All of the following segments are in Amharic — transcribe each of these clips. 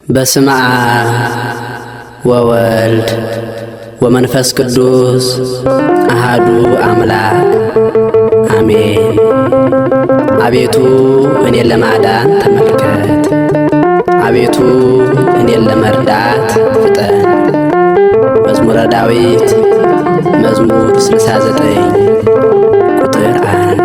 በስመ አብ ወወልድ ወመንፈስ ቅዱስ አሃዱ አምላክ አሜን። አቤቱ እኔን ለማዳን ተመልከት፣ አቤቱ እኔን ለመርዳት ፍጠን። መዝሙረ ዳዊት መዝሙር 69 ቁጥር 1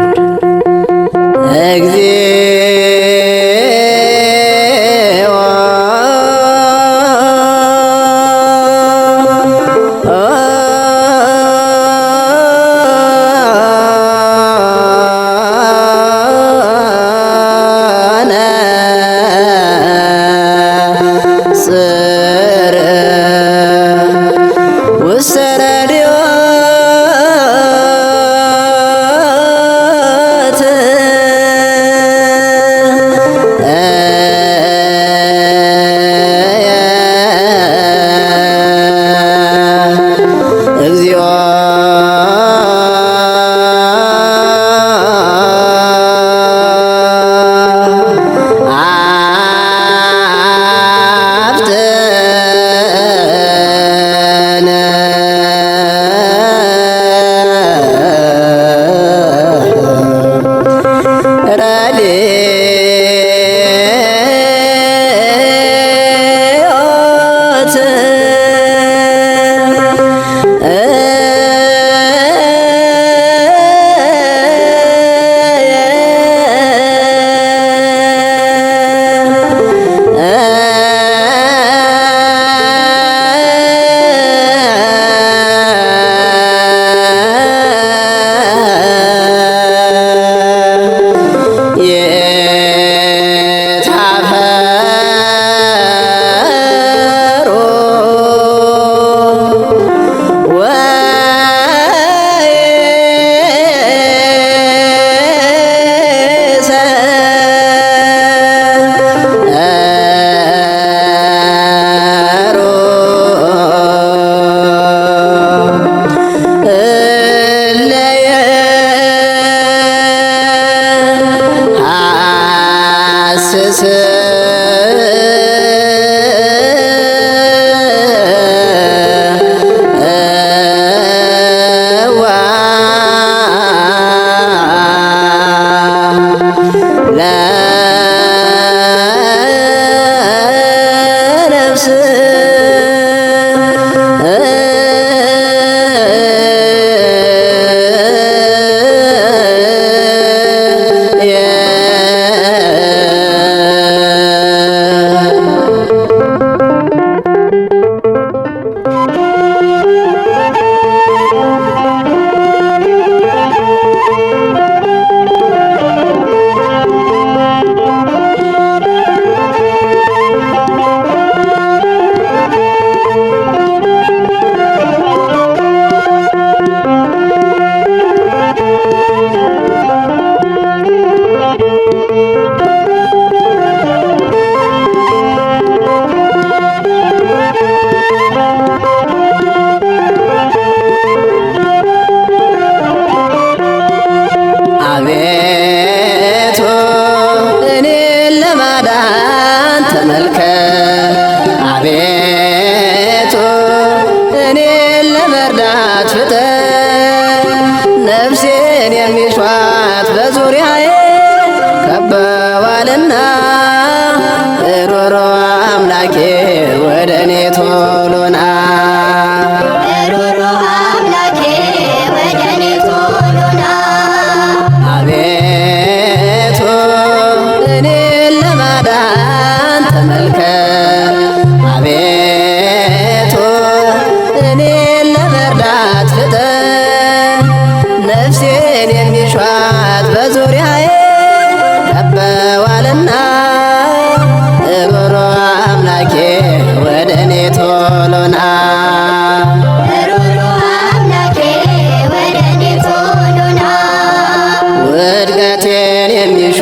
አቤቱ እኔን ለመርዳት ፍጠን። ነፍሴን የሚሿት በዙሪያዬ ከበዋልና ሮሮ አምላኬ ወደ እኔ ቶሎ ና። አቤቱ እኔን ለማዳን ተመልከት፣ አቤቱ እኔን ለመርዳት ፍጠን። ነፍሴን የሚሿት በዙሪያዬ ከበዋልና ሮሮ አምላኬ ወደ እኔ ቶሎ ና። ውድቀቴን የሚሹ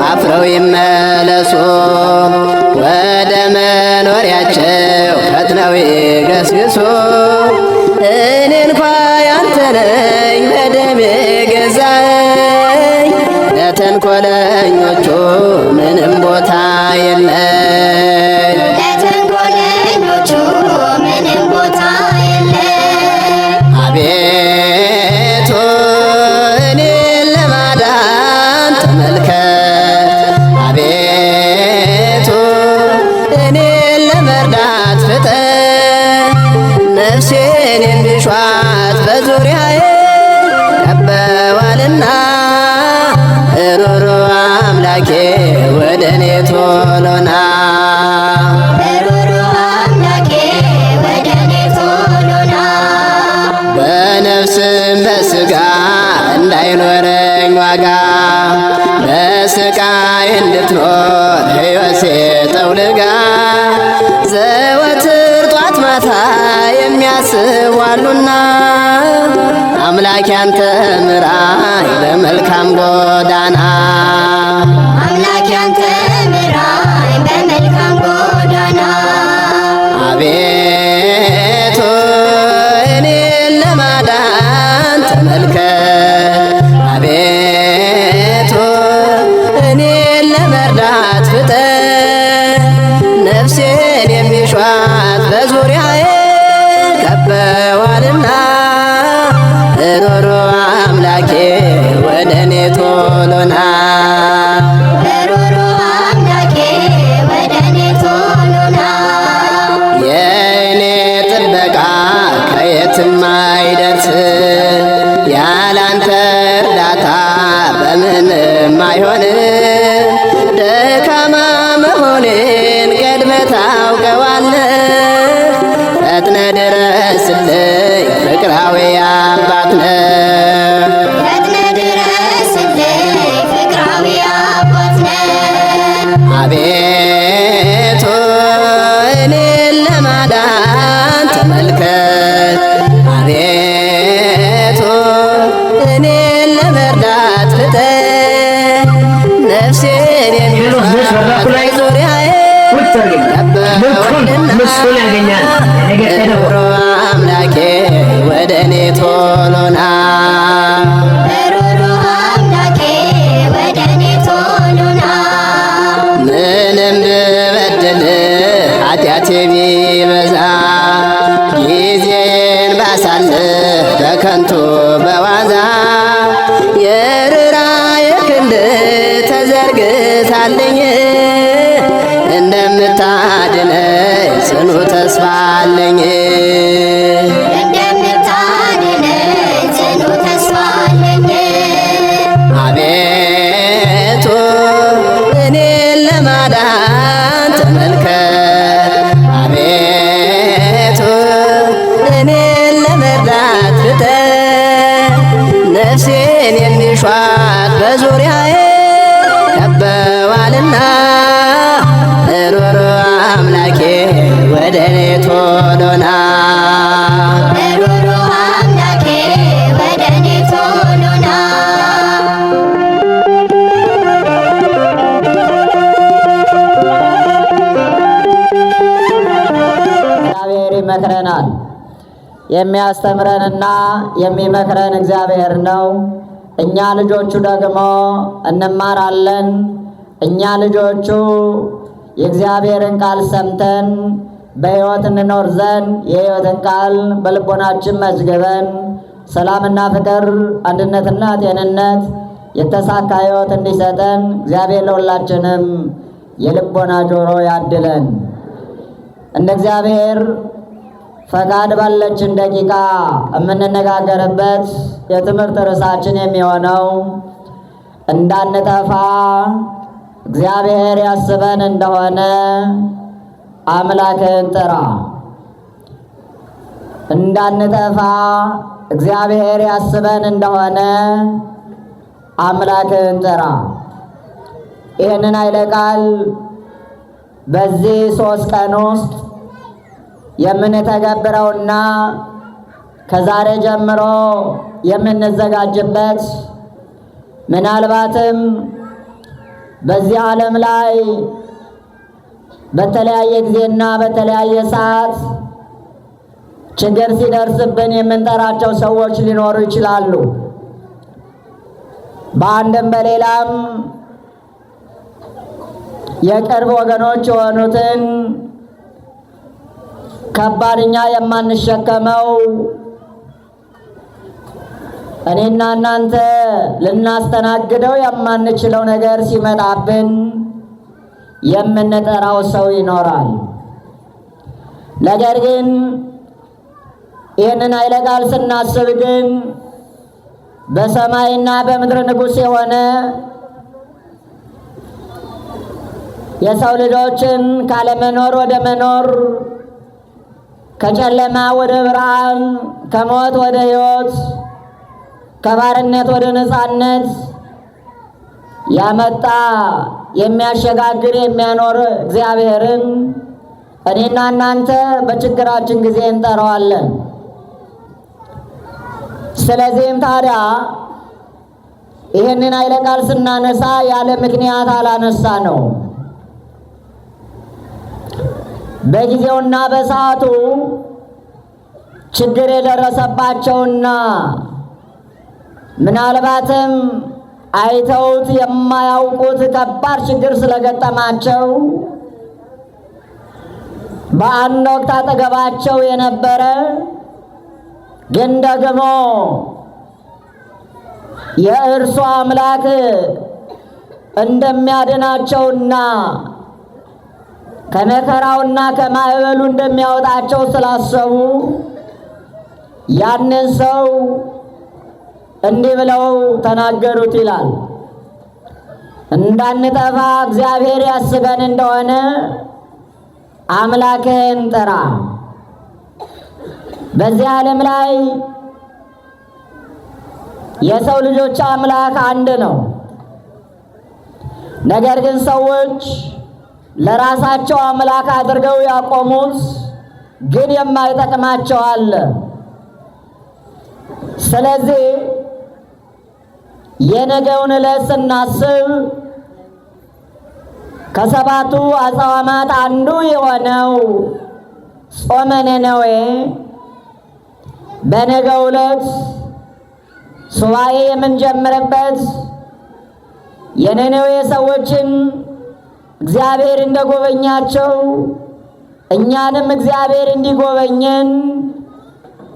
አፍረው ይመለሱ፣ ወደ መኖሪያቸው ፈጥነው ይገስግሱ። እኔ እንኳ ያንተ ነኝ በደም የገዛኝ፣ ለተንኮለኞቹ ምንም ቦታ የለኝ። እኔን ለመርዳት ፍጥን ነፍሴን የሚሿት በዙሪያዬ ከበዋልና ሩሩ አምላኬ ወደ እኔ ቶሎና በነፍስም በሥጋ እንዳይኖረኝ ዋጋ በስቃይ እንድትኖር ሕይወቴ ጠውልጋ ዘወትር ጧት ማታ የሚያስቧሉና አምላክ ያንተ ምራኝ በመልካም ጎዳና አምላክ ያንተ ምራኝ በመልካም ጎዳና አቤቱ እኔን ለማዳን ተመልከት አቤቱ እኔን ለመርዳት ፍጥን ነፍሴን የሚሿት በዙሪያዬ ከበዋልና ሩሩ አምላኬ ወደ እኔ ቶሎና ሩሩ አምላኬ ወደ እኔ ቶሎና የእኔ ጥበቃ ከየትም አይደርስ ያላንተ እርዳታ በምንም አይሆን ደካማ መሆኔን ቀድመህ ታውቀዋለህ ፈጥነ ድረስልኝ ፍቅራዊ አባት ነህ ፈጥነ ድረስልኝ ፍቅራዊ አባት ነህ አቤቱ እኔን ለማዳን ተመልከት አቤቱ እኔን ለመርዳት ፍጥን ነፍሴን የሚሿት በዙሪያዬ ከበውልና ሩሩ አምላኬ ወደ እኔ ቶሎና ሩሩ አምላኬ ወደ እኔ ቶሎና ምንም ብበድል ኃጢአቴ ቢበዛ ጊዜን ባሳልፍ በከንቱ በዋዛ የርኅራኄ ክንድ ተዘርግታልኝ እንደምታድነኝ ጽኑ ተስፋ አለኝ እንደምታድነኝ ጽኑ ተስፋ አለኝ አቤቱ እኔን ለማዳን ተመልከት አቤቱ እኔን ለመርዳት ፍጥን ነፍሴን የሚሿት በዙሪያዬ ከበዋልና ሩሩ አምላኬ ወደ እኔ ቶሎና ሩሩ አምላኬ ወደ እኔ ቶሎና እግዚአብሔር ይመክረናል። የሚያስተምረንና የሚመክረን እግዚአብሔር ነው። እኛ ልጆቹ ደግሞ እንማራለን። እኛ ልጆቹ የእግዚአብሔርን ቃል ሰምተን በሕይወት እንኖር ዘንድ የሕይወትን ቃል በልቦናችን መዝግበን ሰላምና ፍቅር፣ አንድነትና ጤንነት የተሳካ ሕይወት እንዲሰጠን እግዚአብሔር ለሁላችንም የልቦና ጆሮ ያድለን። እንደ እግዚአብሔር ፈቃድ ባለችን ደቂቃ የምንነጋገርበት የትምህርት ርዕሳችን የሚሆነው እንዳንጠፋ እግዚአብሔር ያስበን እንደሆነ አምላክህን ጥራ። እንዳንጠፋ እግዚአብሔር ያስበን እንደሆነ አምላክህን ጥራ። ይህንን ኃይለ ቃል በዚህ 3 ቀን ውስጥ የምንተገብረውና ከዛሬ ጀምሮ የምንዘጋጅበት ምናልባትም በዚህ ዓለም ላይ በተለያየ ጊዜና በተለያየ ሰዓት ችግር ሲደርስብን የምንጠራቸው ሰዎች ሊኖሩ ይችላሉ። በአንድም በሌላም የቅርብ ወገኖች የሆኑትን ከባድኛ የማንሸከመው እኔና እናንተ ልናስተናግደው የማንችለው ነገር ሲመጣብን የምንጠራው ሰው ይኖራል። ነገር ግን ይህንን ኃይለ ቃል ስናስብ ግን በሰማይና በምድር ንጉሥ የሆነ የሰው ልጆችን ካለመኖር ወደ መኖር፣ ከጨለማ ወደ ብርሃን፣ ከሞት ወደ ሕይወት፣ ከባርነት ወደ ነፃነት ያመጣ የሚያሸጋግር የሚያኖር እግዚአብሔርን እኔና እናንተ በችግራችን ጊዜ እንጠራዋለን። ስለዚህም ታዲያ ይህንን ኃይለ ቃል ስናነሳ ያለ ምክንያት አላነሳ ነው። በጊዜውና በሰዓቱ ችግር የደረሰባቸውና ምናልባትም አይተውት የማያውቁት ከባድ ችግር ስለገጠማቸው በአንድ ወቅት አጠገባቸው የነበረ ግን ደግሞ የእርሱ አምላክ እንደሚያድናቸውና ከመከራውና ከማዕበሉ እንደሚያወጣቸው ስላሰቡ ያንን ሰው እንዲህ ብለው ተናገሩት ይላል። እንዳንጠፋ እግዚአብሔር ያስበን እንደሆነ አምላክህን ጥራ። በዚህ ዓለም ላይ የሰው ልጆች አምላክ አንድ ነው። ነገር ግን ሰዎች ለራሳቸው አምላክ አድርገው ያቆሙት ግን የማይጠቅማቸው አለ። ስለዚህ የነገውን ዕለት ስናስብ ከሰባቱ አጽዋማት አንዱ የሆነው ጾመ ነነዌ በነገው ዕለት ሱባኤ የምንጀምርበት የነነዌ ሰዎችን እግዚአብሔር እንደጎበኛቸው እኛንም እግዚአብሔር እንዲጎበኘን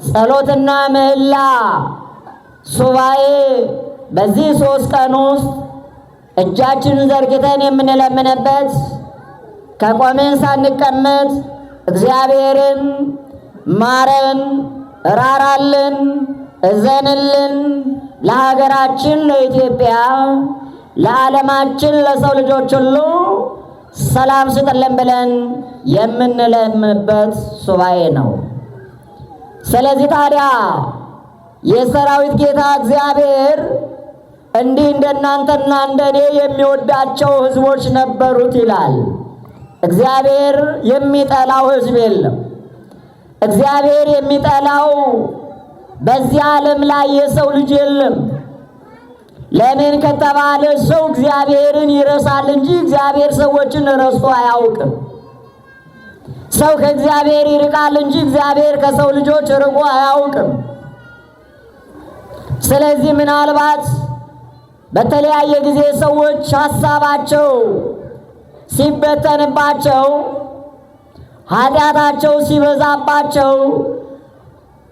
ጸሎትና ምህላ ሱባኤ በዚህ 3 ቀን ውስጥ እጃችንን ዘርግተን የምንለምንበት ከቆመን ሳንቀመጥ እግዚአብሔርን ማረን፣ ራራልን፣ እዘንልን፣ ለሀገራችን ለኢትዮጵያ፣ ለዓለማችን ለሰው ልጆች ሁሉ ሰላም ስጥልን ብለን የምንለምንበት ሱባኤ ነው። ስለዚህ ታዲያ የሰራዊት ጌታ እግዚአብሔር እንዲህ እንደናንተና እንደኔ የሚወዳቸው ሕዝቦች ነበሩት ይላል። እግዚአብሔር የሚጠላው ሕዝብ የለም። እግዚአብሔር የሚጠላው በዚህ ዓለም ላይ የሰው ልጅ የለም። ለምን ከተባለ ሰው እግዚአብሔርን ይረሳል እንጂ እግዚአብሔር ሰዎችን ረስቶ አያውቅም። ሰው ከእግዚአብሔር ይርቃል እንጂ እግዚአብሔር ከሰው ልጆች ርቆ አያውቅም። ስለዚህ ምናልባት በተለያየ ጊዜ ሰዎች ሐሳባቸው ሲበተንባቸው፣ ኃጢአታቸው ሲበዛባቸው፣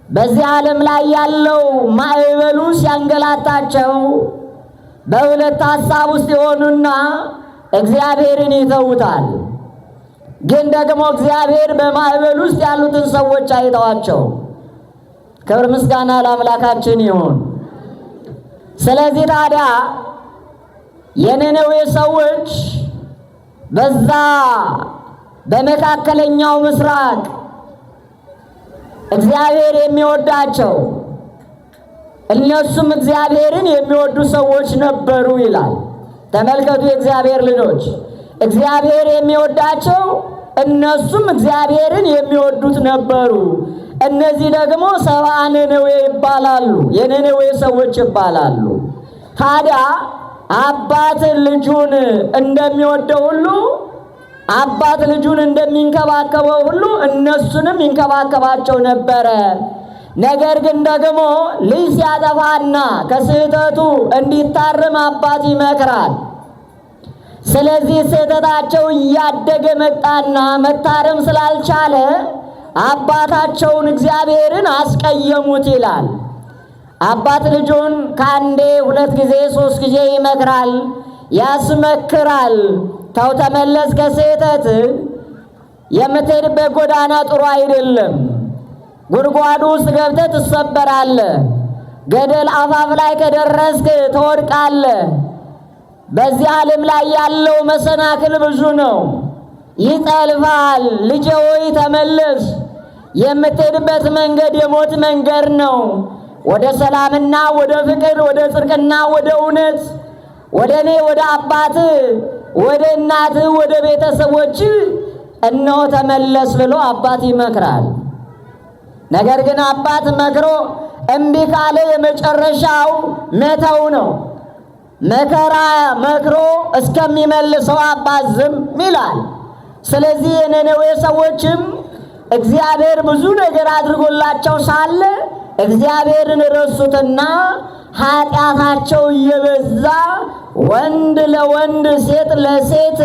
በዚህ ዓለም ላይ ያለው ማዕበሉ ሲያንገላታቸው በሁለት ሐሳብ ውስጥ የሆኑና እግዚአብሔርን ይተውታል። ግን ደግሞ እግዚአብሔር በማዕበል ውስጥ ያሉትን ሰዎች አይተዋቸው። ክብር ምስጋና ለአምላካችን ይሁን። ስለዚህ ታዲያ የነነዌ ሰዎች በዛ በመካከለኛው ምስራቅ እግዚአብሔር የሚወዳቸው እነሱም እግዚአብሔርን የሚወዱ ሰዎች ነበሩ ይላል። ተመልከቱ የእግዚአብሔር ልጆች፣ እግዚአብሔር የሚወዳቸው እነሱም እግዚአብሔርን የሚወዱት ነበሩ። እነዚህ ደግሞ ሰብአ ነነዌ ይባላሉ፣ የነነዌ ሰዎች ይባላሉ። ታዲያ አባት ልጁን እንደሚወደው ሁሉ አባት ልጁን እንደሚንከባከበው ሁሉ እነሱንም ይንከባከባቸው ነበረ። ነገር ግን ደግሞ ልጅ ሲያጠፋና ከስህተቱ እንዲታረም አባት ይመክራል። ስለዚህ ስህተታቸው እያደገ መጣና መታረም ስላልቻለ አባታቸውን እግዚአብሔርን አስቀየሙት ይላል። አባት ልጁን ከአንዴ 2 ጊዜ 3 ጊዜ ይመክራል። ያስመክራል። ተው ተመለስ ከስህተት፣ የምትሄድበት ጎዳና ጥሩ አይደለም። ጉድጓዱ ውስጥ ገብተህ ትሰበራለህ። ገደል አፋፍ ላይ ከደረስክ ትወድቃለህ። በዚህ ዓለም ላይ ያለው መሰናክል ብዙ ነው፣ ይጠልፋል። ልጄ ሆይ ተመለስ። የምትሄድበት መንገድ የሞት መንገድ ነው። ወደ ሰላምና ወደ ፍቅር፣ ወደ ጽድቅና ወደ እውነት፣ ወደ እኔ ወደ አባትህ፣ ወደ እናትህ፣ ወደ ቤተሰቦች እነሆ ተመለስ ብሎ አባት ይመክራል። ነገር ግን አባት መክሮ እምቢ ካለ የመጨረሻው መተው ነው። መከራ መክሮ እስከሚመልሰው አባት ዝም ይላል። ስለዚህ የነነዌ ሰዎችም እግዚአብሔር ብዙ ነገር አድርጎላቸው ሳለ እግዚአብሔርን ረሱትና ኃጢአታቸው እየበዛ ወንድ ለወንድ ሴት ለሴት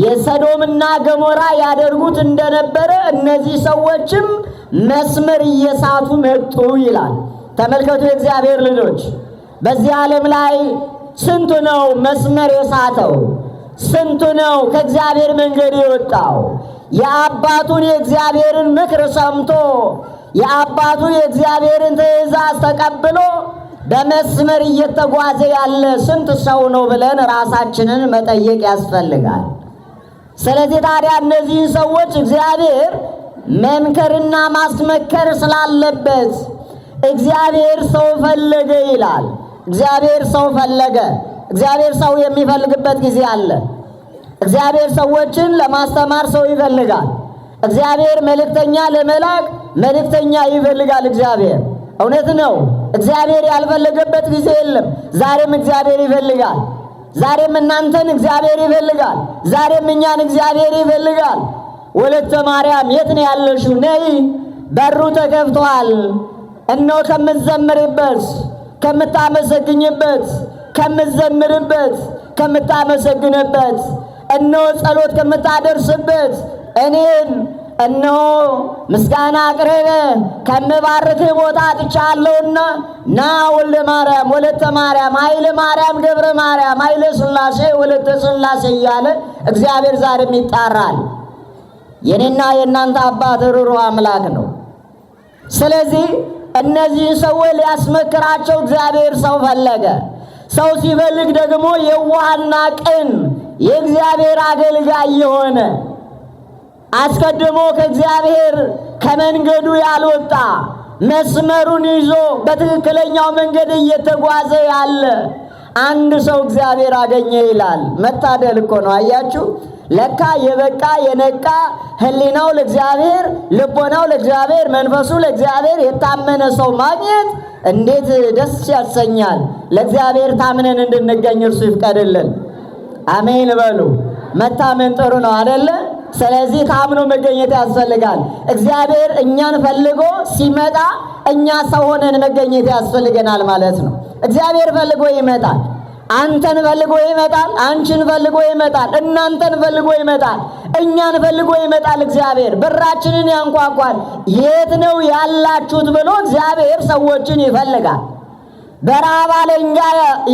የሰዶምና ገሞራ ያደርጉት እንደነበረ እነዚህ ሰዎችም መስመር እየሳቱ መጡ ይላል። ተመልከቱ የእግዚአብሔር ልጆች፣ በዚህ ዓለም ላይ ስንቱ ነው መስመር የሳተው? ስንቱ ነው ከእግዚአብሔር መንገድ የወጣው? የአባቱን የእግዚአብሔርን ምክር ሰምቶ የአባቱ የእግዚአብሔርን ትእዛዝ ተቀብሎ በመስመር እየተጓዘ ያለ ስንት ሰው ነው ብለን ራሳችንን መጠየቅ ያስፈልጋል። ስለዚህ ታዲያ እነዚህን ሰዎች እግዚአብሔር መምከርና ማስመከር ስላለበት እግዚአብሔር ሰው ፈለገ ይላል። እግዚአብሔር ሰው ፈለገ። እግዚአብሔር ሰው የሚፈልግበት ጊዜ አለ። እግዚአብሔር ሰዎችን ለማስተማር ሰው ይፈልጋል። እግዚአብሔር መልእክተኛ ለመላክ መልእክተኛ ይፈልጋል። እግዚአብሔር እውነት ነው። እግዚአብሔር ያልፈለገበት ጊዜ የለም። ዛሬም እግዚአብሔር ይፈልጋል። ዛሬም እናንተን እግዚአብሔር ይፈልጋል። ዛሬም እኛን እግዚአብሔር ይፈልጋል። ወለተ ማርያም የት ነው ያለሽው? ነይ፣ በሩ ተከፍቷል። እነሆ ከምትዘምርበት፣ ከምታመሰግኝበት፣ ከምትዘምርበት፣ ከምታመሰግንበት፣ እነሆ ጸሎት ከምታደርስበት እኔን እነሆ ምስጋና አቅርበ ከምባርክህ ቦታ አጥቻለሁና ና ወልደ ማርያም፣ ወለተ ማርያም፣ ኃይለ ማርያም፣ ገብረ ማርያም፣ ኃይለ ሥላሴ፣ ወለተ ሥላሴ እያለ እግዚአብሔር ዛሬም ይጣራል። የኔና የእናንተ አባት ሩሩ አምላክ ነው። ስለዚህ እነዚህ ሰዎች ሊያስመክራቸው እግዚአብሔር ሰው ፈለገ። ሰው ሲፈልግ ደግሞ የዋህና ቅን የእግዚአብሔር አገልጋይ የሆነ አስቀድሞ ከእግዚአብሔር ከመንገዱ ያልወጣ መስመሩን ይዞ በትክክለኛው መንገድ እየተጓዘ ያለ አንድ ሰው እግዚአብሔር አገኘ ይላል። መታደል እኮ ነው። አያችሁ፣ ለካ የበቃ የነቃ ሕሊናው ለእግዚአብሔር፣ ልቦናው ለእግዚአብሔር፣ መንፈሱ ለእግዚአብሔር የታመነ ሰው ማግኘት እንዴት ደስ ያሰኛል። ለእግዚአብሔር ታምነን እንድንገኝ እርሱ ይፍቀድልን። አሜን በሉ። መታመን ጥሩ ነው አይደለ? ስለዚህ ታምኖ መገኘት ያስፈልጋል። እግዚአብሔር እኛን ፈልጎ ሲመጣ እኛ ሰው ሆነን መገኘት ያስፈልገናል ማለት ነው። እግዚአብሔር ፈልጎ ይመጣል። አንተን ፈልጎ ይመጣል። አንቺን ፈልጎ ይመጣል። እናንተን ፈልጎ ይመጣል። እኛን ፈልጎ ይመጣል። እግዚአብሔር በራችንን ያንኳኳል። የት ነው ያላችሁት ብሎ እግዚአብሔር ሰዎችን ይፈልጋል። በረሃብ አለንጋ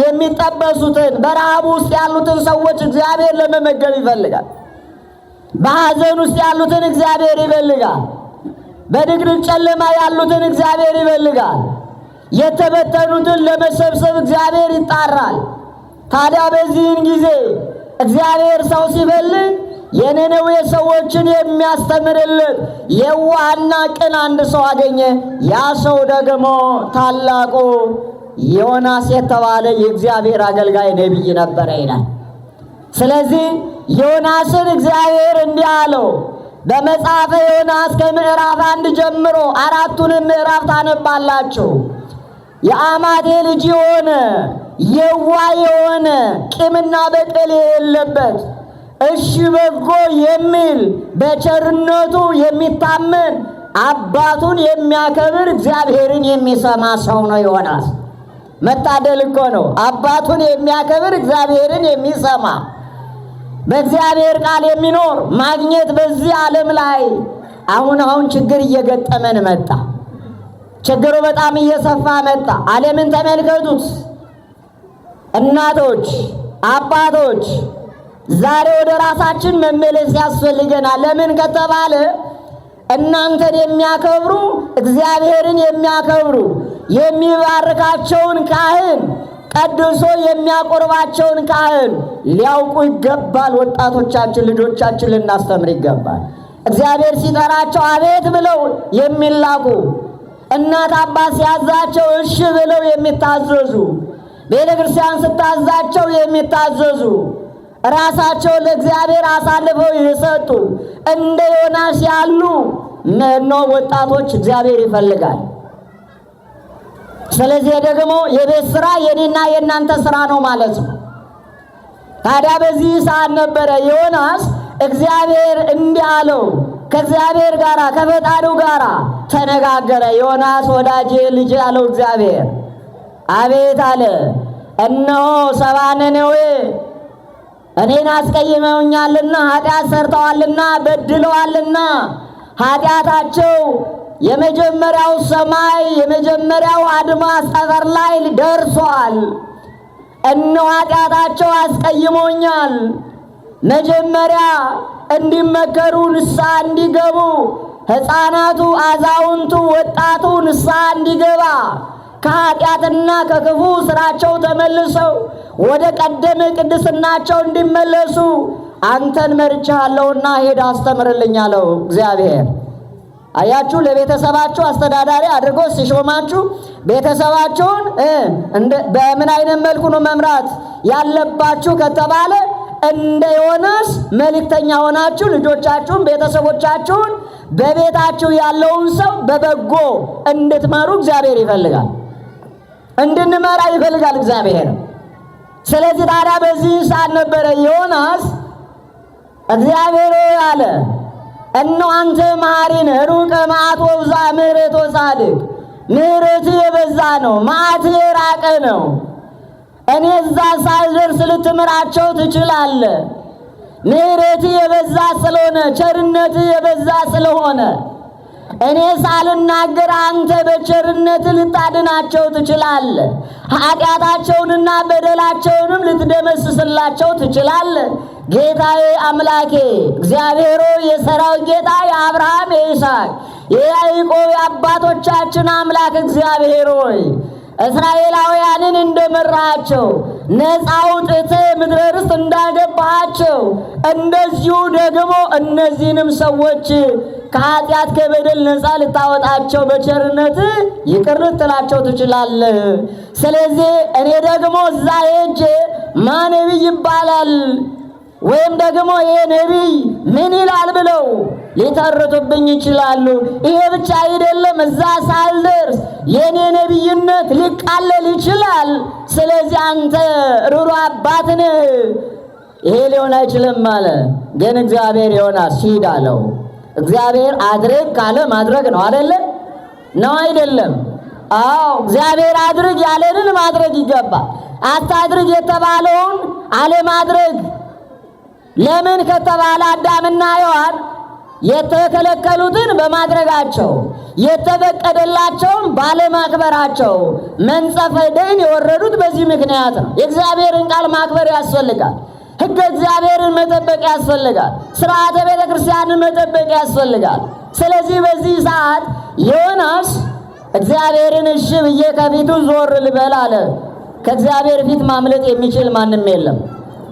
የሚጠበሱትን በረሃብ ውስጥ ያሉትን ሰዎች እግዚአብሔር ለመመገብ ይፈልጋል። በሐዘን ውስጥ ያሉትን እግዚአብሔር ይፈልጋል። በድቅድቅ ጨለማ ያሉትን እግዚአብሔር ይፈልጋል። የተበተኑትን ለመሰብሰብ እግዚአብሔር ይጣራል። ታዲያ በዚህን ጊዜ እግዚአብሔር ሰው ሲፈልግ የነነዌ ሰዎችን የሚያስተምርለት የዋህና ቅን አንድ ሰው አገኘ። ያ ሰው ደግሞ ታላቁ ዮናስ የተባለ የእግዚአብሔር አገልጋይ ነቢይ ነበረ ይላል። ስለዚህ ዮናስን እግዚአብሔር እንዲህ አለው። በመጽሐፈ ዮናስ ከምዕራፍ 1 ጀምሮ 4ቱንም ምዕራፍ ታነባላችሁ። የአማቴ ልጅ የሆነ የዋህ የሆነ ቂምና በቀል የሌለበት እሺ በጎ የሚል በቸርነቱ የሚታመን አባቱን የሚያከብር እግዚአብሔርን የሚሰማ ሰው ነው ዮናስ። መታደል እኮ ነው። አባቱን የሚያከብር እግዚአብሔርን የሚሰማ በእግዚአብሔር ቃል የሚኖር ማግኘት በዚህ ዓለም ላይ አሁን ችግር እየገጠመን መጣ። ችግሩ በጣም እየሰፋ መጣ። ዓለምን ተመልከቱት። እናቶች አባቶች ዛሬ ወደ ራሳችን መመለስ ያስፈልገናል። ለምን ከተባለ እናንተን የሚያከብሩ እግዚአብሔርን የሚያከብሩ የሚባርካቸውን ካህን ቀድሶ የሚያቆርባቸውን ካህን ሊያውቁ ይገባል። ወጣቶቻችን ልጆቻችን ልናስተምር ይገባል። እግዚአብሔር ሲጠራቸው አቤት ብለው የሚላኩ እናት አባት ሲያዛቸው እሺ ብለው የሚታዘዙ ቤተ ክርስቲያን ስታዛቸው የሚታዘዙ ራሳቸውን ለእግዚአብሔር አሳልፈው የሰጡ እንደ ዮናስ ያሉ ወጣቶች እግዚአብሔር ይፈልጋል። ስለዚህ ደግሞ የቤት ስራ የኔና የእናንተ ስራ ነው ማለት ነው። ታዲያ በዚህ ሰዓት ነበረ ዮናስ እግዚአብሔር እንዲህ አለው። ከእግዚአብሔር ጋር ከፈጣሪው ጋር ተነጋገረ። ዮናስ ወዳጄ ልጅ አለው እግዚአብሔር። አቤት አለ። እነሆ ሰብአ ነነዌ እኔን አስቀይመውኛልና ኃጢአት ሰርተዋልና በድለዋልና ኃጢአታቸው የመጀመሪያው ሰማይ የመጀመሪያው አድማስ ጠፈር ላይ ደርሷል። እነሆ ኃጢአታቸው አስቀይሞኛል። መጀመሪያ እንዲመከሩ ንስሐ እንዲገቡ ሕፃናቱ፣ አዛውንቱ፣ ወጣቱ ንስሐ እንዲገባ ከኃጢአትና ከክፉ ስራቸው ተመልሰው ወደ ቀደመ ቅድስናቸው እንዲመለሱ አንተን መርጬሃለሁና ሄድ አስተምርልኝ አለው እግዚአብሔር። አያችሁ፣ ለቤተሰባችሁ አስተዳዳሪ አድርጎ ሲሾማችሁ ቤተሰባችሁን በምን አይነት መልኩ ነው መምራት ያለባችሁ ከተባለ እንደ ዮናስ መልእክተኛ ሆናችሁ ልጆቻችሁን ቤተሰቦቻችሁን በቤታችሁ ያለውን ሰው በበጎ እንድትመሩ እግዚአብሔር ይፈልጋል። እንድንመራ ይፈልጋል እግዚአብሔር። ስለዚህ ታዲያ በዚህ ሰዓት ነበረ ዮናስ እግዚአብሔር አለ እነሆ አንተ መሐሪ ነህ፣ ሩቀ መዓት ወብዛ ምሕረት ወጻድቅ። ምሕረት የበዛ ነው፣ መዓት የራቀ ነው። እኔ እዛ ሳልደርስ ልትምራቸው ትችላለህ። ምሕረት የበዛ ስለሆነ ቸርነት የበዛ ስለሆነ እኔ ሳልናገር አንተ በቸርነት ልታድናቸው ትችላለህ። ኃጢአታቸውንና በደላቸውንም ልትደመስስላቸው ትችላለህ። ጌታዬ አምላኬ እግዚአብሔር ሆይ የሠራዊት ጌታ የአብርሃም የይስሐቅ የያዕቆብ የአባቶቻችን አምላክ እግዚአብሔር ሆይ እስራኤላውያንን እንደመራቸው ነፃ አውጥተህ ምድረ ርስት እንዳገባሃቸው እንደዚሁ ደግሞ እነዚህንም ሰዎች ከኃጢአት ከበደል ነፃ ልታወጣቸው በቸርነት ይቅር ልትላቸው ትችላለህ። ስለዚህ እኔ ደግሞ እዛ ሄጄ ማን ነቢይ ይባላል ወይም ደግሞ ይሄ ነቢይ ምን ይላል ብለው ሊተርቱብኝ ይችላሉ። ይሄ ብቻ አይደለም፣ እዛ ሳልደርስ የኔ ነቢይነት ሊቃለል ይችላል። ስለዚህ አንተ ሩሩ አባት ነህ፣ ይሄ ሊሆን አይችልም አለ። ግን እግዚአብሔር ዮናስ ሂድ አለው። እግዚአብሔር አድርግ ካለ ማድረግ ነው አይደለ? ነው አይደለም? አዎ፣ እግዚአብሔር አድርግ ያለንን ማድረግ ይገባል። አታድርግ የተባለውን አለማድረግ። ለምን ከተባለ አዳምና ሔዋን የተከለከሉትን በማድረጋቸው የተፈቀደላቸውን ባለማክበራቸው መንጸፈ ደይን የወረዱት በዚህ ምክንያት ነው። የእግዚአብሔርን ቃል ማክበር ያስፈልጋል። ሕገ እግዚአብሔርን መጠበቅ ያስፈልጋል። ሥርዓተ ቤተ ክርስቲያንን መጠበቅ ያስፈልጋል። ስለዚህ በዚህ ሰዓት ዮናስ እግዚአብሔርን እሺ ብዬ ከፊቱ ዞር ልበል አለ። ከእግዚአብሔር ፊት ማምለጥ የሚችል ማንም የለም።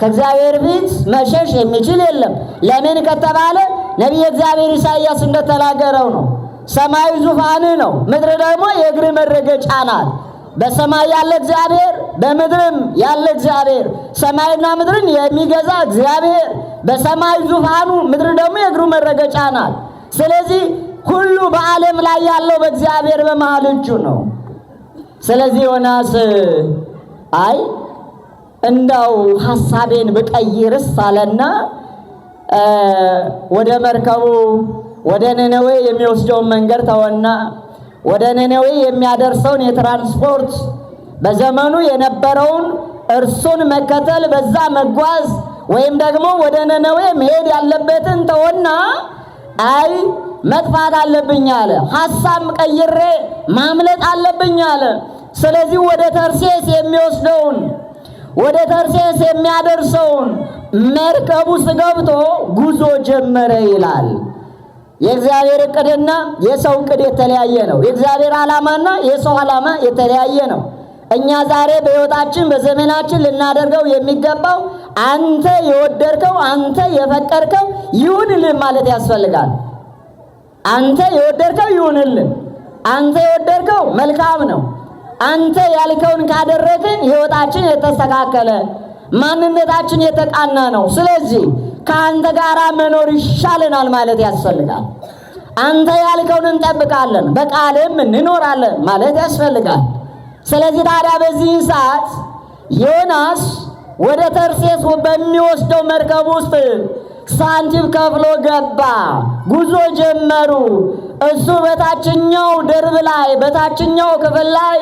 ከእግዚአብሔር ፊት መሸሽ የሚችል የለም። ለምን ከተባለ ነቢየ እግዚአብሔር ኢሳይያስ እንደተናገረው ነው። ሰማይ ዙፋንህ ነው፣ ምድር ደግሞ የእግር መረገጫ ናት። በሰማይ ያለ እግዚአብሔር፣ በምድርም ያለ እግዚአብሔር፣ ሰማይና ምድርን የሚገዛ እግዚአብሔር በሰማይ ዙፋኑ፣ ምድር ደግሞ የእግሩ መረገጫ ናት። ስለዚህ ሁሉ በዓለም ላይ ያለው በእግዚአብሔር በመሃል እጁ ነው። ስለዚህ ዮናስ አይ እንዳው ሐሳቤን ብቀይርስ አለና ወደ መርከቡ ወደ ነነዌ የሚወስደውን መንገድ ተወና ወደ ነነዌ የሚያደርሰውን የትራንስፖርት በዘመኑ የነበረውን እርሱን መከተል በዛ መጓዝ ወይም ደግሞ ወደ ነነዌ መሄድ ያለበትን ተወና አይ መጥፋት አለብኝ አለ። ሐሳብ ቀይሬ ማምለጥ አለብኝ አለ። ስለዚህ ወደ ተርሴስ የሚወስደውን ወደ ተርሴስ የሚያደርሰውን መርከብ ውስጥ ገብቶ ጉዞ ጀመረ ይላል። የእግዚአብሔር ዕቅድና የሰው ዕቅድ የተለያየ ነው። የእግዚአብሔር ዓላማና የሰው ዓላማ የተለያየ ነው። እኛ ዛሬ በሕይወታችን በዘመናችን ልናደርገው የሚገባው አንተ የወደድከው አንተ የፈቀድከው ይሁንልን ማለት ያስፈልጋል። አንተ የወደድከው ይሁንልን። አንተ የወደድከው መልካም ነው። አንተ ያልከውን ካደረግን ሕይወታችን የተስተካከለ ማንነታችን የተቃና ነው። ስለዚህ ከአንተ ጋር መኖር ይሻለናል ማለት ያስፈልጋል። አንተ ያልከውን እንጠብቃለን፣ በቃልም እንኖራለን ማለት ያስፈልጋል። ስለዚህ ታዲያ በዚህ ሰዓት ዮናስ ወደ ተርሴስ በሚወስደው መርከብ ውስጥ ሳንቲም ከፍሎ ገባ። ጉዞ ጀመሩ። እሱ በታችኛው ደርብ ላይ በታችኛው ክፍል ላይ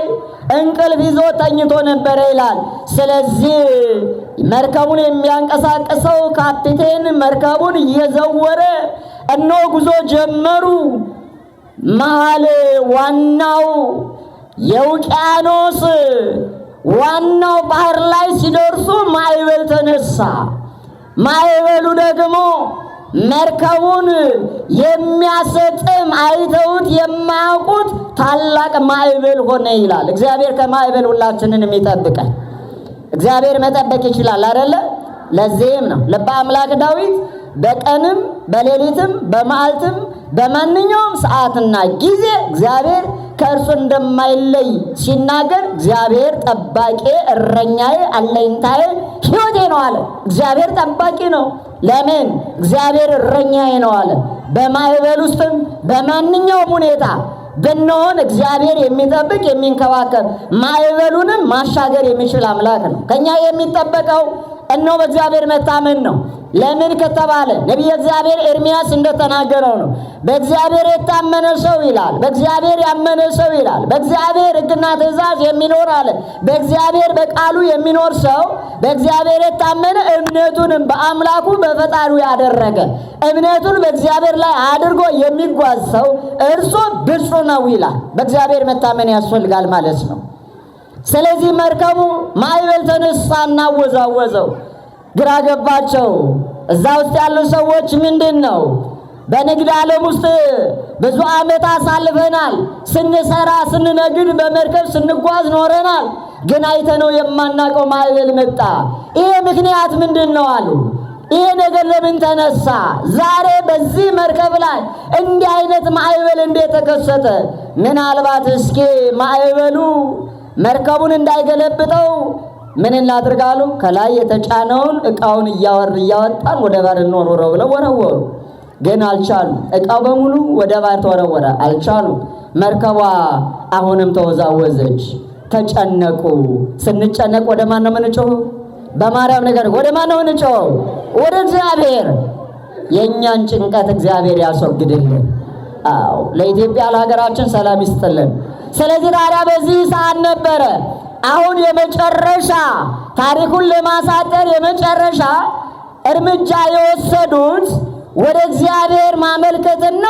እንቅልፍ ይዞ ተኝቶ ነበረ ይላል። ስለዚህ መርከቡን የሚያንቀሳቅሰው ካፒቴን መርከቡን እየዘወረ እነሆ ጉዞ ጀመሩ። መሃል ዋናው የውቅያኖስ ዋናው ባህር ላይ ሲደርሱ ማዕበል ተነሳ። ማዕበሉ ደግሞ መርከቡን የሚያሰጥም አይተውት የማያውቁት ታላቅ ማዕበል ሆነ ይላል። እግዚአብሔር ከማዕበል ሁላችንን የሚጠብቀን እግዚአብሔር መጠበቅ ይችላል አይደለ? ለዚህም ነው ልበ አምላክ ዳዊት በቀንም በሌሊትም በመዓልትም በማንኛውም ሰዓትና ጊዜ እግዚአብሔር ከእርሱ እንደማይለይ ሲናገር እግዚአብሔር ጠባቂ እረኛዬ አለኝታዬ ሕይወቴ ነው አለ። እግዚአብሔር ጠባቂ ነው። ለምን? እግዚአብሔር እረኛዬ ነው አለ። በማዕበል ውስጥም በማንኛውም ሁኔታ ብንሆን እግዚአብሔር የሚጠብቅ የሚንከባከብ ማዕበሉንም ማሻገር የሚችል አምላክ ነው። ከኛ የሚጠበቀው እነሆ በእግዚአብሔር መታመን ነው። ለምን ከተባለ ነቢየ እግዚአብሔር ኤርምያስ እንደተናገረው ነው። በእግዚአብሔር የታመነ ሰው ይላል፣ በእግዚአብሔር ያመነ ሰው ይላል፣ በእግዚአብሔር ሕግና ትእዛዝ የሚኖር አለ። በእግዚአብሔር በቃሉ የሚኖር ሰው በእግዚአብሔር የታመነ እምነቱንም በአምላኩ በፈጣሪው ያደረገ እምነቱን በእግዚአብሔር ላይ አድርጎ የሚጓዝ ሰው እርሱ ብፁዕ ነው ይላል። በእግዚአብሔር መታመን ያስፈልጋል ማለት ነው። ስለዚህ መርከቡ ማዕበል ተነሳና አወዛወዘው። ግራ ገባቸው። እዛ ውስጥ ያሉ ሰዎች ምንድን ነው? በንግድ ዓለም ውስጥ ብዙ ዓመት አሳልፈናል። ስንሰራ ስንነግድ በመርከብ ስንጓዝ ኖረናል። ግን አይተነው የማናውቀው ማዕበል መጣ። ይሄ ምክንያት ምንድን ነው አሉ። ይሄ ነገር ለምን ተነሳ? ዛሬ በዚህ መርከብ ላይ እንዲህ አይነት ማዕበል እንዴት ተከሰተ? ምናልባት እስኪ ማዕበሉ መርከቡን እንዳይገለብጠው ምን እናድርጋሉ? ከላይ የተጫነውን ዕቃውን እያወጣን ወደ ባህር እንወርውረው ብለው ወረወሩ። ግን አልቻሉ። ዕቃው በሙሉ ወደ ባህር ተወረወረ። አልቻሉ። መርከቧ አሁንም ተወዛወዘች። ተጨነቁ። ስንጨነቅ ወደ ማን ነው የምንጮኸው? በማርያም ነገር ወደ ማን ነው የምንጮኸው? ወደ እግዚአብሔር። የእኛን ጭንቀት እግዚአብሔር ያስወግድልን። አዎ፣ ለኢትዮጵያ ለሀገራችን ሰላም ይስጥልን። ስለዚህ ታዲያ በዚህ ሰዓት ነበረ አሁን የመጨረሻ ታሪኩን ለማሳጠር የመጨረሻ እርምጃ የወሰዱት ወደ እግዚአብሔር ማመልከትና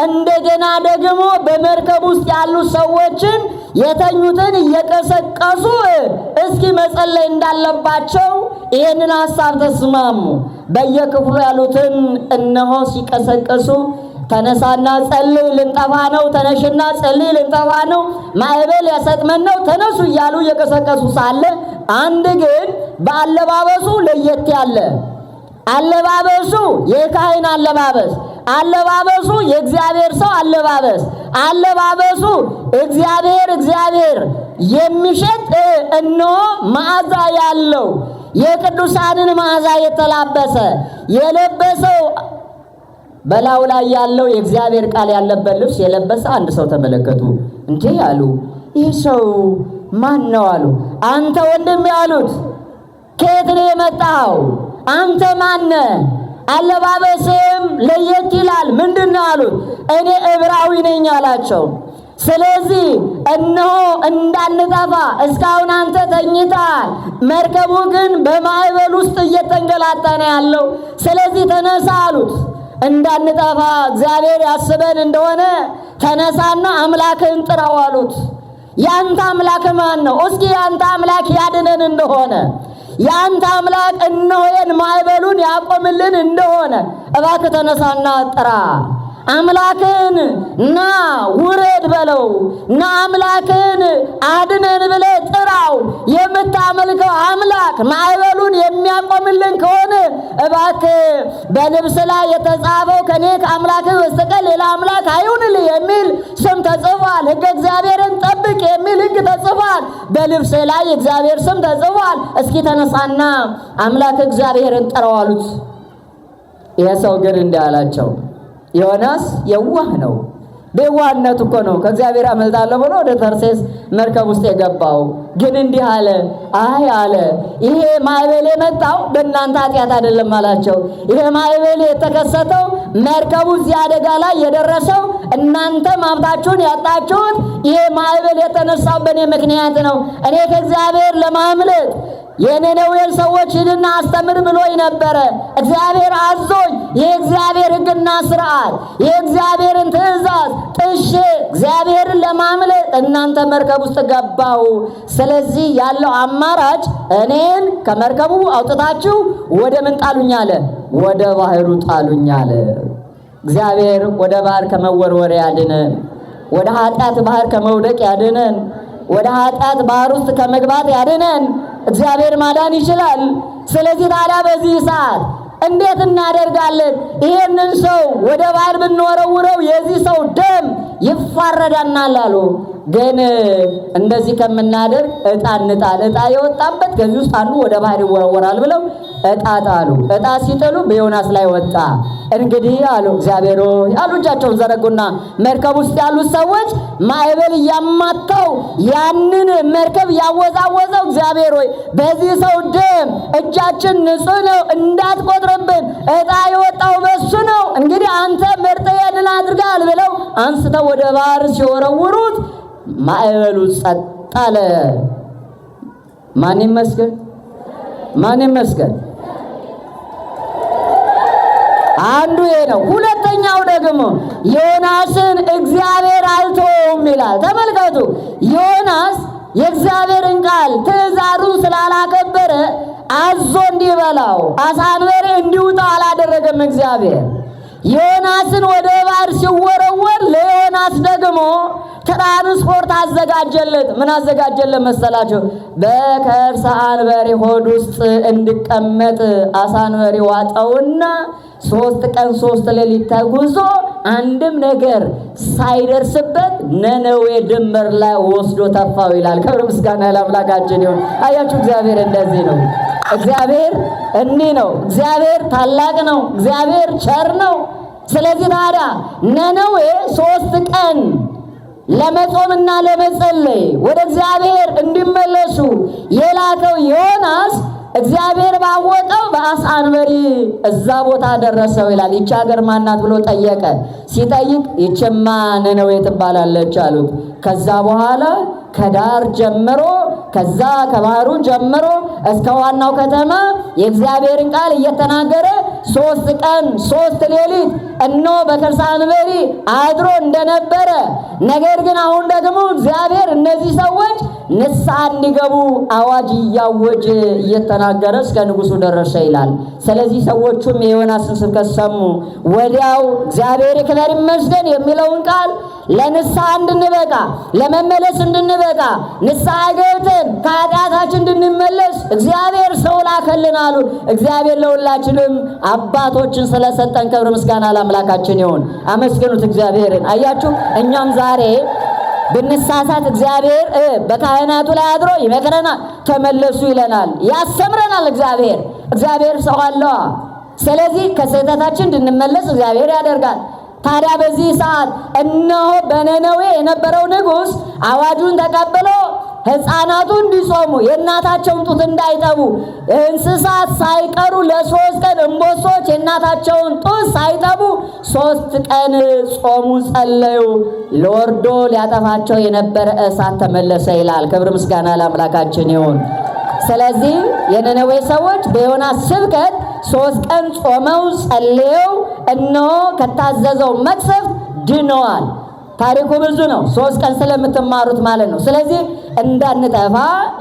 እንደገና ደግሞ በመርከብ ውስጥ ያሉ ሰዎችን የተኙትን እየቀሰቀሱ እስኪ መጸለይ እንዳለባቸው ይህንን ሐሳብ ተስማሙ። በየክፍሉ ያሉትን እነሆ ሲቀሰቀሱ ተነሳና ጸልይ ልንጠፋ ነው፣ ተነሽና ጸልይ ልንጠፋ ነው፣ ማዕበል ያሰጥመን ነው፣ ተነሱ እያሉ እየቀሰቀሱ ሳለ አንድ ግን በአለባበሱ ለየት ያለ አለባበሱ የካህን አለባበስ፣ አለባበሱ የእግዚአብሔር ሰው አለባበስ፣ አለባበሱ እግዚአብሔር የሚሸጥ እነሆ መዓዛ ያለው የቅዱሳንን መዓዛ የተላበሰ የለበሰው በላዩ ላይ ያለው የእግዚአብሔር ቃል ያለበት ልብስ የለበሰ አንድ ሰው ተመለከቱ። እንዴ አሉ፣ ይህ ሰው ማን ነው አሉ። አንተ ወንድም ያሉት፣ ከየት ነው የመጣው? አንተ ማነ? አለባበስም ለየት ይላል። ምንድነው አሉት። እኔ ዕብራዊ ነኝ አላቸው። ስለዚህ እነሆ እንዳንጠፋ እስካሁን አንተ ተኝተሃል፣ መርከቡ ግን በማዕበል ውስጥ እየተንገላታ ነው ያለው። ስለዚህ ተነሳ አሉት። እንዳንጠፋ እግዚአብሔር ያስበን እንደሆነ ተነሳና አምላክህን ጥራው አሉት። ያንተ አምላክ ማን ነው? እስኪ ያንተ አምላክ ያድነን እንደሆነ ያንተ አምላክ እነሆን ማዕበሉን ያቆምልን እንደሆነ እባክህ ተነሳና ጥራ። አምላክን ና ውረድ በለው። ና አምላክን አድነን ብለህ ጥራው። የምታመልከው አምላክ ማዕበሉን የሚያቆምልን ከሆነ እባክህ በልብስ ላይ የተጻፈው ከኔ ከአምላክህ በስተቀር ሌላ አምላክ አይሁንልህ የሚል ስም ተጽፏል። ሕገ እግዚአብሔርን ጠብቅ የሚል ሕግ ተጽፏል። በልብስ ላይ የእግዚአብሔር ስም ተጽፏል። እስኪ ተነሳና አምላክ እግዚአብሔርን ጥራው አሉት። ይሄ ሰው ግን እንዲህ አላቸው። ዮናስ የዋህ ነው። በዋህነቱ እኮ ነው ከእግዚአብሔር አመልጣለሁ ብሎ ወደ ተርሴስ መርከብ ውስጥ የገባው። ግን እንዲህ አለ። አይ አለ፣ ይሄ ማዕበል የመጣው በእናንተ ኃጢአት አይደለም አላቸው። ይሄ ማዕበል የተከሰተው መርከቡ እዚህ አደጋ ላይ የደረሰው እናንተ ሀብታችሁን ያጣችሁት ይሄ ማዕበል የተነሳው በእኔ ምክንያት ነው። እኔ ከእግዚአብሔር ለማምለጥ የነነዌን ሰዎች ሂድና አስተምር ብሎኝ ነበረ። እግዚአብሔር አዞኝ የእግዚአብሔር ሕግና ስርዓት የእግዚአብሔርን ትእዛዝ ጥሼ እግዚአብሔርን ለማምለጥ እናንተ መርከብ ውስጥ ገባሁ። ስለዚህ ያለው አማራጭ እኔን ከመርከቡ አውጥታችሁ ወደ ምን ጣሉኝ አለ? ወደ ባህሩ ጣሉኝ አለ። እግዚአብሔር ወደ ባህር ከመወርወር ያድነን። ወደ ኃጢአት ባህር ከመውደቅ ያድነን። ወደ ኃጢአት ባህር ውስጥ ከመግባት ያድነን። እግዚአብሔር ማዳን ይችላል። ስለዚህ ታዲያ በዚህ ሰዓት እንዴት እናደርጋለን? ይሄንን ሰው ወደ ባህር ብንወረውረው የዚህ ሰው ደም ይፋረዳናል አሉ። ግን እንደዚህ ከምናደርግ ዕጣ እንጣል። ዕጣ የወጣበት ከዚህ ውስጥ አንዱ ወደ ባህር ይወረወራል ብለው ዕጣ ጣሉ። ዕጣ ሲጥሉ በዮናስ ላይ ወጣ። እንግዲህ አሉ እግዚአብሔር ሆይ አሉ። እጃቸውን ዘረጉና መርከብ ውስጥ ያሉት ሰዎች ማዕበል እያማታው ያንን መርከብ ያወዛወዘው እግዚአብሔር ሆይ በዚህ ሰው ደም እጃችን ንጹህ ነው እንዳትቆጥርብን፣ ዕጣ የወጣው በሱ ነው። እንግዲህ አንተ መርጠህ ያንን አድርጋል ብለው አንስተው ወደ ባህር ሲወረውሩት ማዕበሉ ጸጥ አለ። ማን ይመስገን? ማን ይመስገን? አንዱ ይሄ ነው። ሁለተኛው ደግሞ ዮናስን እግዚአብሔር አልተወውም ይላል። ተመልከቱ፣ ዮናስ የእግዚአብሔርን ቃል ትእዛዙን ስላላከበረ አዞ እንዲበላው አሳ አንበሪ እንዲውጣው አላደረገም እግዚአብሔር። ዮናስን ወደ ባህር ሲወረወር ለዮናስ ደግሞ ትራንስፖርት አዘጋጀለት። ምን አዘጋጀለት መሰላችሁ? በከርሰ አንበሪ ሆድ ውስጥ እንዲቀመጥ አሳ አንበሪ ዋጠውና 3 ቀን 3 ሌሊት ተጉዞ አንድም ነገር ሳይደርስበት ነነዌ ድንበር ላይ ወስዶ ተፋው ይላል። ክብር ምስጋና ለአምላካችን ይሁን። አያችሁ፣ እግዚአብሔር እንደዚህ ነው። እግዚአብሔር እንዲህ ነው። እግዚአብሔር ታላቅ ነው። እግዚአብሔር ቸር ነው። ስለዚህ ታዲያ ነነዌ 3 ቀን ለመጾምና ለመጸለይ ወደ እግዚአብሔር እንዲመለሱ የላከው ዮናስ እግዚአብሔር ባወቀው በአሳ አንበሪ እዛ ቦታ ደረሰው ይላል። ይቺ ሀገር ማናት ብሎ ጠየቀ። ሲጠይቅ ይችማ ነነዌ ትባላለች አሉት። ከዛ በኋላ ከዳር ጀምሮ ከዛ ከባህሩ ጀምሮ እስከ ዋናው ከተማ የእግዚአብሔርን ቃል እየተናገረ 3 ቀን 3 ሌሊት እነሆ በከርሰ አንበሪ አድሮ እንደነበረ፣ ነገር ግን አሁን ደግሞ እግዚአብሔር እነዚህ ሰዎች ንስሐ እንዲገቡ አዋጅ እያወጀ እየተናገረ እስከ ንጉሡ ደረሰ ይላል። ስለዚህ ሰዎቹም የዮናስን ስብከት ሰሙ። ወዲያው እግዚአብሔር ይክበር ይመስገን የሚለውን ቃል ለንስሐ እንድንበቃ ለመመለስ እንድንበቃ ንስሐ ገብተን ከኃጢአታችን እንድንመለስ እግዚአብሔር ሰው ላከልን አሉ። እግዚአብሔር ለሁላችንም አባቶችን ስለሰጠን ክብር ምስጋና ለአምላካችን ይሁን። አመስግኑት እግዚአብሔርን። አያችሁ፣ እኛም ዛሬ ብንሳሳት እግዚአብሔር በካህናቱ ላይ አድሮ ይመክረናል፣ ተመለሱ ይለናል፣ ያስተምረናል። እግዚአብሔር ሰው አለዋ። ስለዚህ ከስህተታችን እንድንመለስ እግዚአብሔር ያደርጋል። ታዲያ በዚህ ሰዓት እነሆ በነነዌ የነበረው ንጉሥ አዋጁን ተቀብሎ ሕፃናቱ እንዲጾሙ የእናታቸውን ጡት እንዳይጠቡ እንስሳት ሳይቀሩ ለ3 ቀን እምቦሶች የእናታቸውን ጡት ሳይጠቡ 3 ቀን ጾሙ፣ ጸለዩ። ለወርዶ ሊያጠፋቸው የነበረ እሳት ተመለሰ ይላል። ክብር ምስጋና ለአምላካችን ይሁን። ስለዚህ የነነዌ ሰዎች በዮናስ ስብከት 3 ቀን ጾመው ጸልየው እነሆ ከታዘዘው መቅሰፍት ድነዋል። ታሪኩ ብዙ ነው። 3 ቀን ስለምትማሩት ማለት ነው። ስለዚህ እንዳንጠፋ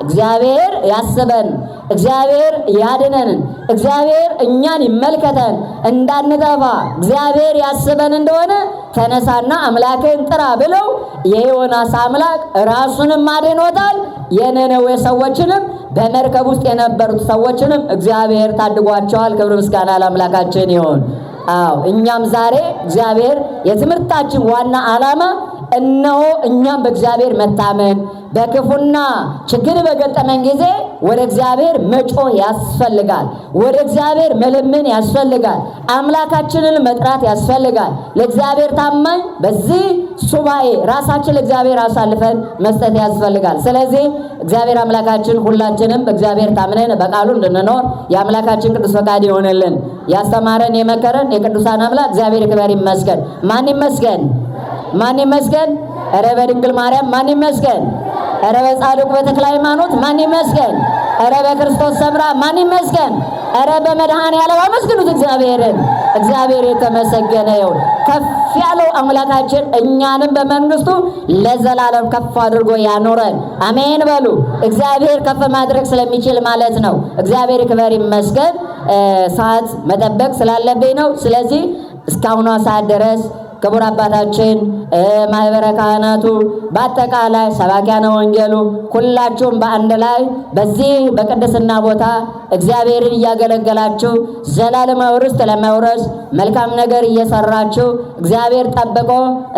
እግዚአብሔር ያስበን፣ እግዚአብሔር ያድነን፣ እግዚአብሔር እኛን ይመልከተን። እንዳንጠፋ እግዚአብሔር ያስበን እንደሆነ ተነሳና አምላክን ጥራ ብለው የዮናስ አምላክ ራሱንም አድኖታል። የነነዌ ሰዎችንም በመርከብ ውስጥ የነበሩት ሰዎችንም እግዚአብሔር ታድጓቸዋል። ክብር ምስጋና ለአምላካችን ይሁን። አዎ እኛም ዛሬ እግዚአብሔር የትምህርታችን ዋና ዓላማ እነሆ እኛም በእግዚአብሔር መታመን በክፉና ችግር በገጠመን ጊዜ ወደ እግዚአብሔር መጮህ ያስፈልጋል። ወደ እግዚአብሔር መለመን ያስፈልጋል። አምላካችንን መጥራት ያስፈልጋል። ለእግዚአብሔር ታማኝ በዚህ ሱባኤ ራሳችን ለእግዚአብሔር አሳልፈን መስጠት ያስፈልጋል። ስለዚህ እግዚአብሔር አምላካችን ሁላችንም በእግዚአብሔር ታምነን በቃሉ እንድንኖር የአምላካችን ቅዱስ ፈቃድ ይሆንልን። ያስተማረን የመከረን የቅዱሳን አምላክ እግዚአብሔር ክብር ይመስገን። ማን ይመስገን? ማን ይመስገን? ኧረ በድንግል ማርያም ማን ይመስገን? ኧረ በጻድቁ በተክለ ሃይማኖት ማን ይመስገን? ኧረ በክርስቶስ ሰምራ ማን ይመስገን? ኧረ በመድኃኔዓለም አመስግኑት እግዚአብሔርን። እግዚአብሔር የተመሰገነ ይሁን። ከፍ ያለው አምላካችን እኛንም በመንግስቱ ለዘላለም ከፍ አድርጎ ያኖረን። አሜን በሉ። እግዚአብሔር ከፍ ማድረግ ስለሚችል ማለት ነው። እግዚአብሔር ክብር ይመስገን። ሰዓት መጠበቅ ስላለብኝ ነው። ስለዚህ እስካሁኗ ሰዓት ድረስ ክቡር አባታችን ማህበረ ካህናቱ በአጠቃላይ ሰባኪያነ ወንጌሉ ሁላችሁም በአንድ ላይ በዚህ በቅድስና ቦታ እግዚአብሔርን እያገለገላችሁ ዘላለማዊ ርስት ለመውረስ መልካም ነገር እየሰራችሁ እግዚአብሔር ጠብቆ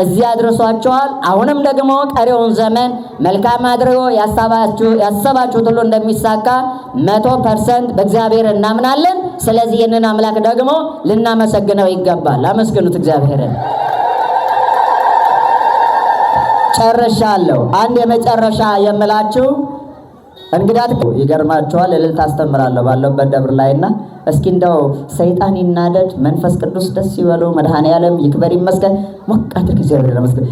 እዚህ አድርሷችኋል። አሁንም ደግሞ ቀሪውን ዘመን መልካም አድርጎ ያሰባችሁት ሁሉ እንደሚሳካ 100% በእግዚአብሔር እናምናለን። ስለዚህ ይህንን አምላክ ደግሞ ልናመሰግነው ይገባል። አመስግኑት እግዚአብሔርን። ጨርሻለሁ። አንድ የመጨረሻ የምላችሁ እንግዳት ይገርማችኋል። እልልታ አስተምራለሁ ባለበት ደብር ላይና እስኪ እንደው ሰይጣን ይናደድ መንፈስ ቅዱስ ደስ ይበለው መድኃኔዓለም ይክበር ይመስገን ሞቅ አድርግ እግዚአብሔር ይመስገን።